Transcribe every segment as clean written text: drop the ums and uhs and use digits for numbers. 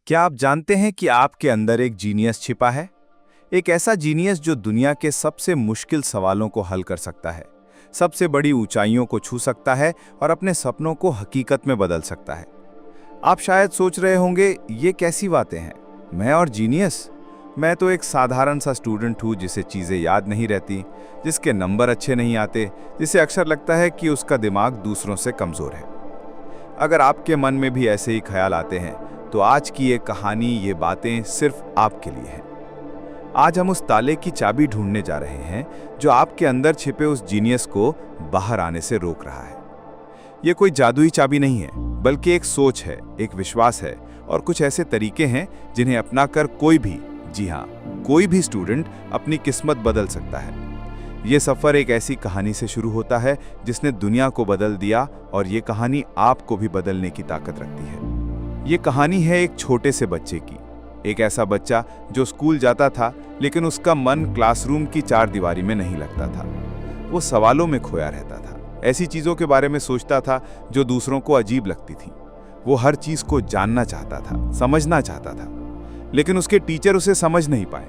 क्या आप जानते हैं कि आपके अंदर एक जीनियस छिपा है? एक ऐसा जीनियस जो दुनिया के सबसे मुश्किल सवालों को हल कर सकता है, सबसे बड़ी ऊंचाइयों को छू सकता है और अपने सपनों को हकीकत में बदल सकता है। आप शायद सोच रहे होंगे, ये कैसी बातें हैं? मैं और जीनियस? मैं तो एक साधारण सा स्टूडेंट हूँ जिसे चीज़ें याद नहीं रहती, जिसके नंबर अच्छे नहीं आते, जिसे अक्सर लगता है कि उसका दिमाग दूसरों से कमज़ोर है। अगर आपके मन में भी ऐसे ही ख्याल आते हैं, तो आज की ये कहानी, ये बातें सिर्फ आपके लिए हैं। आज हम उस ताले की चाबी ढूंढने जा रहे हैं जो आपके अंदर छिपे उस जीनियस को बाहर आने से रोक रहा है। ये कोई जादुई चाबी नहीं है, बल्कि एक सोच है, एक विश्वास है और कुछ ऐसे तरीके हैं जिन्हें अपनाकर कोई भी, जी हाँ, कोई भी स्टूडेंट अपनी किस्मत बदल सकता है। ये सफ़र एक ऐसी कहानी से शुरू होता है जिसने दुनिया को बदल दिया और ये कहानी आपको भी बदलने की ताकत रखती है। ये कहानी है एक छोटे से बच्चे की, एक ऐसा बच्चा जो स्कूल जाता था लेकिन उसका मन क्लासरूम की चार दीवारी में नहीं लगता था। वो सवालों में खोया रहता था, ऐसी चीज़ों के बारे में सोचता था जो दूसरों को अजीब लगती थी। वो हर चीज़ को जानना चाहता था, समझना चाहता था, लेकिन उसके टीचर उसे समझ नहीं पाए।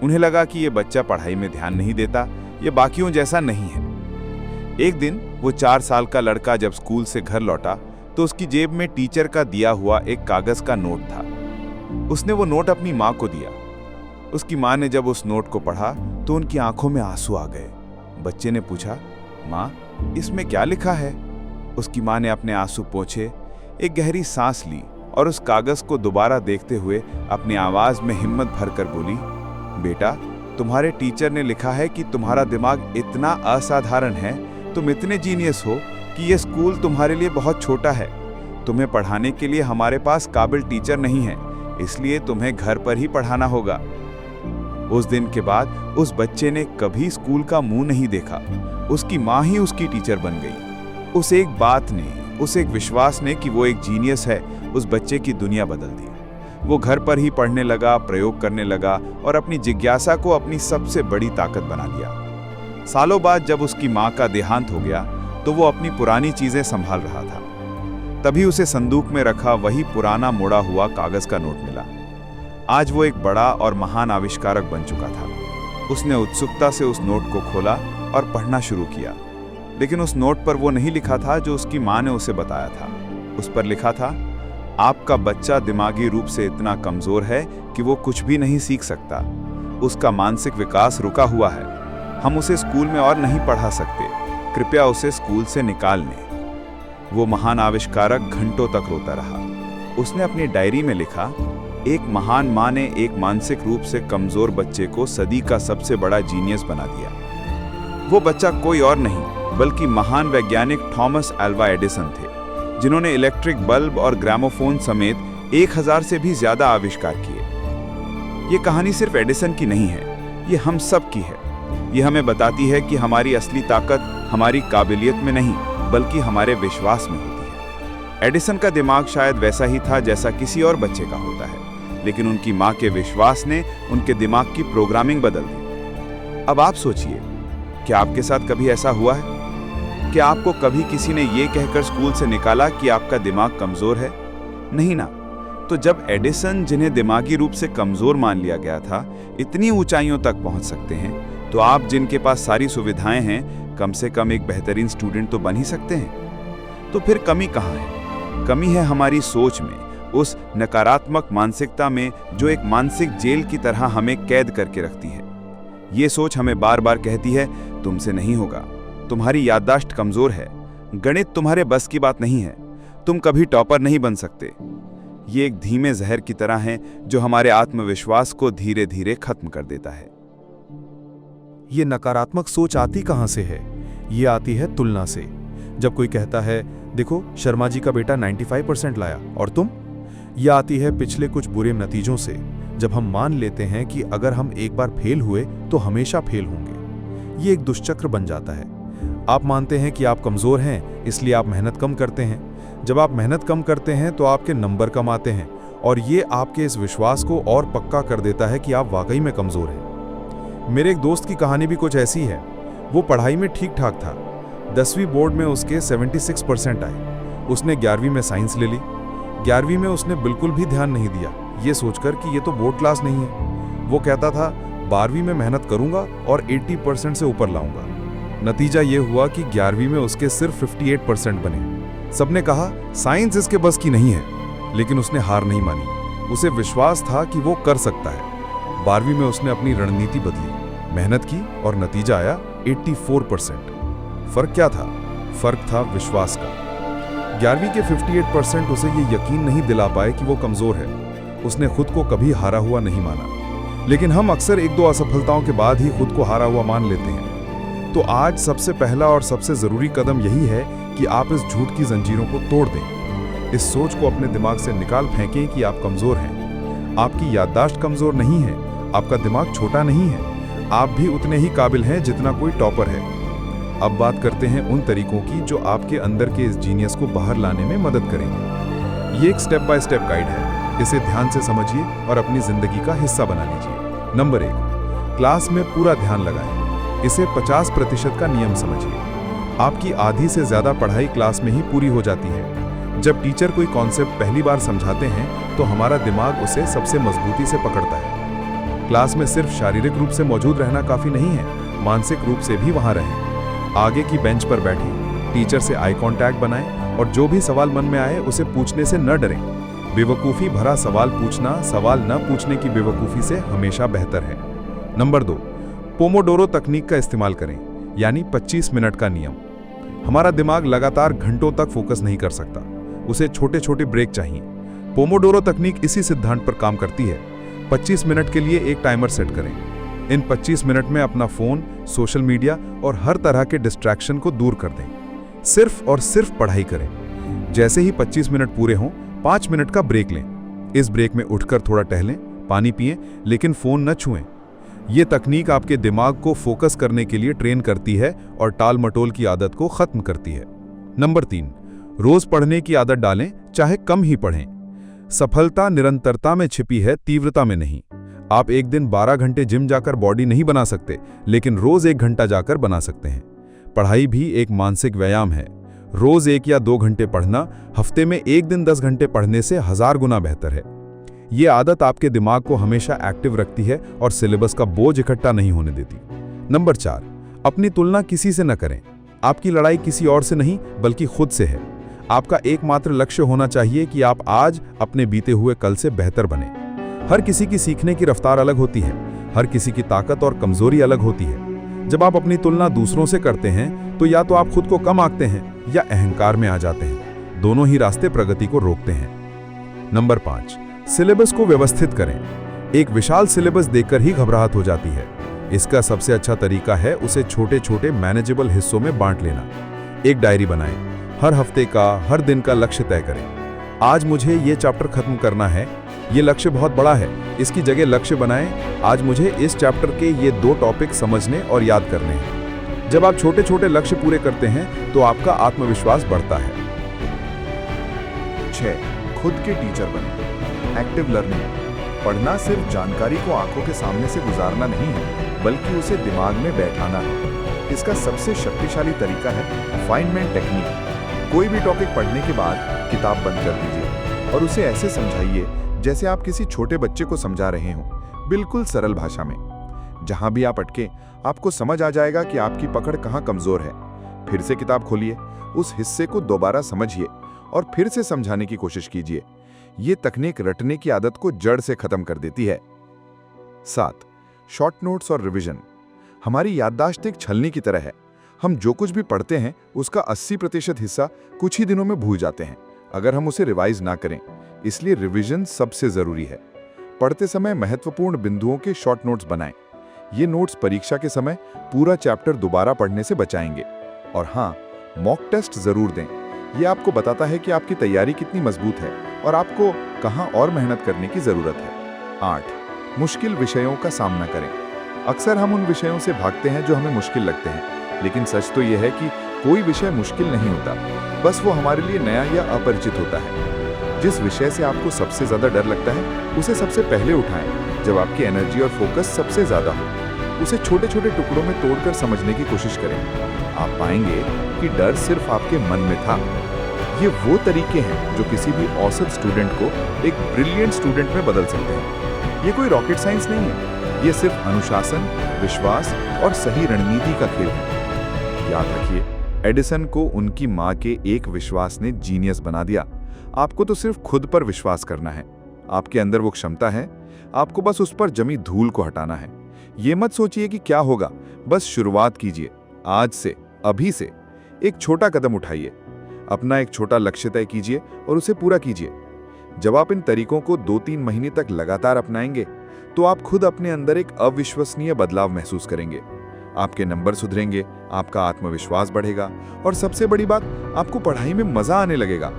उन्हें लगा कि ये बच्चा पढ़ाई में ध्यान नहीं देता, ये बाकियों जैसा नहीं है। एक दिन वो 4 साल का लड़का जब स्कूल से घर लौटा तो उसकी जेब में टीचर का दिया हुआ एक कागज का नोट था। उसने वो नोट अपनी माँ को दिया। उसकी माँ ने जब उस नोट को पढ़ा तो उनकी आंखों में आंसू आ गए। बच्चे ने पूछा, माँ, इसमें क्या लिखा है? उसकी माँ ने अपने आंसू पोंछे, एक गहरी सांस ली और उस कागज को दोबारा देखते हुए अपनी आवाज में हिम्मत भरकर बोली, बेटा, तुम्हारे टीचर ने लिखा है कि तुम्हारा दिमाग इतना असाधारण है, तुम इतने जीनियस हो कि ये स्कूल तुम्हारे लिए बहुत छोटा है। तुम्हें पढ़ाने के लिए हमारे पास काबिल टीचर नहीं है, इसलिए तुम्हें घर पर ही पढ़ाना होगा। उस दिन के बाद उस बच्चे ने कभी स्कूल का मुंह नहीं देखा। उसकी माँ ही उसकी टीचर बन गई। उस एक बात ने, उस एक विश्वास ने कि वो एक जीनियस है, उस बच्चे की दुनिया बदल दी। वो घर पर ही पढ़ने लगा, प्रयोग करने लगा और अपनी जिज्ञासा को अपनी सबसे बड़ी ताकत बना लिया। सालों बाद जब उसकी माँ का देहांत हो गया तो वो अपनी पुरानी चीजें संभाल रहा था। तभी उसे संदूक में रखा वही पुराना मोड़ा हुआ कागज का नोट मिला। आज वो एक बड़ा और महान आविष्कारक बन चुका था। उसने उत्सुकता से उस नोट को खोला और पढ़ना शुरू किया, लेकिन उस नोट पर वो नहीं लिखा था जो उसकी माँ ने उसे बताया था। उस पर लिखा था, आपका बच्चा दिमागी रूप से इतना कमजोर है कि वो कुछ भी नहीं सीख सकता। उसका मानसिक विकास रुका हुआ है। हम उसे स्कूल में और नहीं पढ़ा सकते। कृपया उसे स्कूल से निकाल लें। वो महान आविष्कारक घंटों तक रोता रहा। उसने अपनी डायरी में लिखा, एक महान माँ ने एक मानसिक रूप से कमजोर बच्चे को सदी का सबसे बड़ा जीनियस बना दिया। वो बच्चा कोई और नहीं बल्कि महान वैज्ञानिक थॉमस अल्वा एडिसन थे, जिन्होंने इलेक्ट्रिक बल्ब और ग्रामोफोन समेत 1000 से भी ज्यादा आविष्कार किए। ये कहानी सिर्फ एडिसन की नहीं है, ये हम सब की है। ये हमें बताती है कि हमारी असली ताकत हमारी काबिलियत में नहीं बल्कि हमारे विश्वास में होती है। एडिसन का दिमाग शायद वैसा ही था जैसा किसी और बच्चे का होता है, लेकिन उनकी माँ के विश्वास ने उनके दिमाग की प्रोग्रामिंग बदल दी। अब आप सोचिए, क्या आपके साथ कभी ऐसा हुआ है? क्या आपको कभी किसी ने ये कहकर स्कूल से निकाला कि आपका दिमाग कमजोर है? नहीं ना। तो जब एडिसन, जिन्हें दिमागी रूप से कमजोर मान लिया गया था, इतनी ऊंचाइयों तक पहुंच सकते हैं, तो आप जिनके पास सारी सुविधाएं हैं, कम से कम एक बेहतरीन स्टूडेंट तो बन ही सकते हैं। तो फिर कमी कहाँ है? कमी है हमारी सोच में, उस नकारात्मक मानसिकता में जो एक मानसिक जेल की तरह हमें कैद करके रखती है। ये सोच हमें बार बार कहती है, तुमसे नहीं होगा, तुम्हारी याददाश्त कमजोर है, गणित तुम्हारे बस की बात नहीं है, तुम कभी टॉपर नहीं बन सकते। ये एक धीमे जहर की तरह है जो हमारे आत्मविश्वास को धीरे धीरे खत्म कर देता है। ये नकारात्मक सोच आती कहाँ से है? ये आती है तुलना से। जब कोई कहता है, देखो शर्मा जी का बेटा 95% लाया और तुम? यह आती है पिछले कुछ बुरे नतीजों से, जब हम मान लेते हैं कि अगर हम एक बार फेल हुए तो हमेशा फेल होंगे। ये एक दुष्चक्र बन जाता है। आप मानते हैं कि आप कमजोर हैं, इसलिए आप मेहनत कम करते हैं। जब आप मेहनत कम करते हैं तो आपके नंबर कम आते हैं और ये आपके इस विश्वास को और पक्का कर देता है कि आप वाकई में कमजोर हैं। मेरे एक दोस्त की कहानी भी कुछ ऐसी है। वो पढ़ाई में ठीक ठाक था। 10वीं बोर्ड में उसके 76% आए। उसने 11वीं में साइंस ले ली। 11वीं में उसने बिल्कुल भी ध्यान नहीं दिया, ये सोचकर कि ये तो बोर्ड क्लास नहीं है। वो कहता था 12वीं में मेहनत करूंगा और 80% से ऊपर लाऊंगा। नतीजा ये हुआ कि 11वीं में उसके सिर्फ 58% बने। सबने कहा साइंस इसके बस की नहीं है, लेकिन उसने हार नहीं मानी। उसे विश्वास था कि वो कर सकता है। 12वीं में उसने अपनी रणनीति बदली, मेहनत की और नतीजा आया 84%। फर्क क्या था? फर्क था विश्वास का। 11वीं के 58% उसे ये यकीन नहीं दिला पाए कि वो कमजोर है। उसने खुद को कभी हारा हुआ नहीं माना। लेकिन हम अक्सर एक दो असफलताओं के बाद ही खुद को हारा हुआ मान लेते हैं। तो आज सबसे पहला और सबसे जरूरी कदम यही है कि आप इस झूठ की जंजीरों को तोड़ दें। इस सोच को अपने दिमाग से निकाल फेंकें कि आप कमजोर हैं। आपकी याददाश्त कमजोर नहीं है, आपका दिमाग छोटा नहीं है। आप भी उतने ही काबिल हैं जितना कोई टॉपर है। अब बात करते हैं उन तरीकों की जो आपके अंदर के इस जीनियस को बाहर लाने में मदद करेंगे। ये एक स्टेप बाय स्टेप गाइड है। इसे ध्यान से समझिए और अपनी जिंदगी का हिस्सा बना लीजिए। नंबर 1, क्लास में पूरा ध्यान लगाएं। इसे 50% का नियम समझिए। आपकी आधी से ज्यादा पढ़ाई क्लास में ही पूरी हो जाती है। जब टीचर कोई कॉन्सेप्ट पहली बार समझाते हैं तो हमारा दिमाग उसे सबसे मजबूती से पकड़ता है। क्लास में सिर्फ शारीरिक रूप से मौजूद रहना काफी नहीं है, मानसिक रूप से भी वहां रहें। आगे की बेंच पर बैठिए, टीचर से आई कांटेक्ट बनाएं और जो भी सवाल मन में आए उसे पूछने से न डरें। बेवकूफ़ी भरा सवाल पूछना सवाल न पूछने की बेवकूफ़ी से हमेशा बेहतर है। नंबर 2, पोमोडोरो तकनीक का इस्तेमाल करें, यानी 25 मिनट का नियम। हमारा दिमाग लगातार घंटों तक फोकस नहीं कर सकता, उसे छोटे छोटे ब्रेक चाहिए। पोमोडोरो तकनीक इसी सिद्धांत पर काम करती है। 25 मिनट के लिए एक टाइमर सेट करें। इन 25 मिनट में अपना फोन, सोशल मीडिया और हर तरह के डिस्ट्रैक्शन को दूर कर दें। सिर्फ और सिर्फ पढ़ाई करें। जैसे ही 25 मिनट पूरे हों, 5 मिनट का ब्रेक लें। इस ब्रेक में उठकर थोड़ा टहलें, पानी पिएं, लेकिन फोन न छुएं। ये तकनीक आपके दिमाग को फोकस करने के लिए ट्रेन करती है और टाल मटोल की आदत को खत्म करती है। नंबर 3, रोज पढ़ने की आदत डालें, चाहे कम ही पढ़ें। सफलता निरंतरता में छिपी है, तीव्रता में नहीं। आप एक दिन 12 घंटे जिम जाकर बॉडी नहीं बना सकते, लेकिन रोज 1 घंटा जाकर बना सकते हैं। पढ़ाई भी एक मानसिक व्यायाम है। रोज 1 या 2 घंटे पढ़ना हफ्ते में एक दिन 10 घंटे पढ़ने से 1000 गुना बेहतर है। ये आदत आपके दिमाग को हमेशा एक्टिव रखती है और सिलेबस का बोझ इकट्ठा नहीं होने देती। नंबर 4, अपनी तुलना किसी से न करें। आपकी लड़ाई किसी और से नहीं, बल्कि खुद से है। आपका एकमात्र लक्ष्य होना चाहिए कि आप आज अपने बीते हुए कल से बेहतर बने। हर किसी की सीखने की रफ्तार अलग होती है, हर किसी की ताकत और कमजोरी अलग होती है। जब आप अपनी तुलना दूसरों से करते हैं तो या तो आप खुद को कम आंकते हैं या अहंकार में आ जाते हैं। दोनों ही रास्ते प्रगति को रोकते हैं। नंबर 5, सिलेबस को व्यवस्थित करें। एक विशाल सिलेबस देखकर ही घबराहट हो जाती है। इसका सबसे अच्छा तरीका है उसे छोटे छोटे मैनेजेबल हिस्सों में बांट लेना। एक डायरी बनाएं, हर हफ्ते का, हर दिन का लक्ष्य तय करें। आज मुझे ये चैप्टर खत्म करना है, ये लक्ष्य बहुत बड़ा है, इसकी जगह लक्ष्य बनाएं, आज मुझे इस चैप्टर के ये 2 टॉपिक समझने और याद करने हैं। जब आप छोटे छोटे लक्ष्य पूरे करते हैं तो आपका आत्मविश्वास बढ़ता है। 6, खुद के टीचर बने। Active learning. पढ़ना सिर्फ जानकारी को आंखों के सामने से गुजारना नहीं है, बल्कि उसे दिमाग में बैठाना है। इसका सबसे शक्तिशाली तरीका है फाइनमैन टेक्निक। कोई भी टॉपिक पढ़ने के बाद किताब बंद कर दीजिए और उसे ऐसे समझाइए जैसे आप किसी छोटे बच्चे को समझा रहे हों, बिल्कुल सरल भाषा में। जहां भी आप अटके, आपको समझ आ जाएगा कि आपकी पकड़ कहां कमजोर है। फिर से किताब खोलिए, उस हिस्से को दोबारा समझिए और फिर से समझाने की कोशिश कीजिए। ये तकनीक रटने की आदत को जड़ से खत्म कर देती है। 7, शॉर्ट नोट्स और रिवीजन। हमारी याददाश्त एक छलनी की तरह है। हम जो कुछ भी पढ़ते हैं उसका 80% हिस्सा कुछ ही दिनों में भूल जाते हैं अगर हम उसे रिवाइज ना करें। इसलिए रिवीजन सबसे जरूरी है। पढ़ते समय महत्वपूर्ण बिंदुओं के शॉर्ट नोट्स बनाएं। ये नोट्स परीक्षा के समय पूरा चैप्टर दोबारा पढ़ने से बचाएंगे। और हाँ, मॉक टेस्ट जरूर दें। ये आपको बताता है कि आपकी तैयारी कितनी मजबूत है और आपको कहां और मेहनत करने की जरूरत है। 8, मुश्किल विषयों का सामना करें। अक्सर हम उन विषयों से भागते हैं जो हमें मुश्किल लगते हैं, लेकिन सच तो यह है कि कोई विषय मुश्किल नहीं होता, बस वो हमारे लिए नया या अपरिचित होता है। जिस विषय से आपको सबसे ज्यादा डर लगता है उसे सबसे पहले उठाएं जब आपकी एनर्जी और फोकस सबसे ज्यादा हो। उसे छोटे छोटे टुकड़ों में तोड़कर समझने की कोशिश करें। आप पाएंगे कि डर सिर्फ आपके मन में था। ये वो तरीके हैं जो किसी भी औसत स्टूडेंट को एक ब्रिलियंट स्टूडेंट में बदल सकते हैं। ये कोई रॉकेट साइंस नहीं है, ये सिर्फ अनुशासन, विश्वास और सही रणनीति का खेल है। याद रखिए, एडिसन को उनकी माँ के एक विश्वास ने जीनियस बना दिया। आपको तो सिर्फ खुद पर विश्वास करना है। आपके अंदर वो क्षमता है, आपको बस उस पर जमी धूल को हटाना है। ये मत सोचिए कि क्या होगा, बस शुरुआत कीजिए। आज से, अभी से एक छोटा कदम उठाइए, अपना एक छोटा लक्ष्य तय कीजिए और उसे पूरा कीजिए। जब आप इन तरीकों को 2-3 महीने तक लगातार अपनाएंगे तो आप खुद अपने अंदर एक अविश्वसनीय बदलाव महसूस करेंगे। आपके नंबर सुधरेंगे, आपका आत्मविश्वास बढ़ेगा और सबसे बड़ी बात, आपको पढ़ाई में मजा आने लगेगा।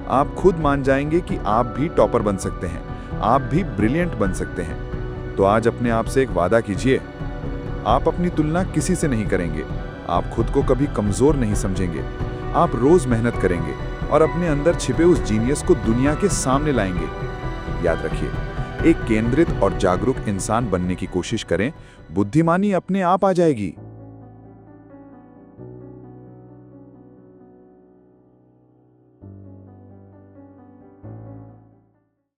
आप खुद मान जाएंगे कि आप भी टॉपर बन सकते हैं, आप भी ब्रिलियंट बन सकते हैं। तो आज अपने आप से एक वादा कीजिए, आप अपनी तुलना किसी से नहीं करेंगे, आप खुद को कभी कमजोर नहीं समझेंगे। आप रोज मेहनत करेंगे और अपने अंदर छिपे उस जीनियस को दुनिया के सामने लाएंगे। याद रखिए, एक केंद्रित और जागरूक इंसान बनने की कोशिश करें, बुद्धिमानी अपने आप आ जाएगी।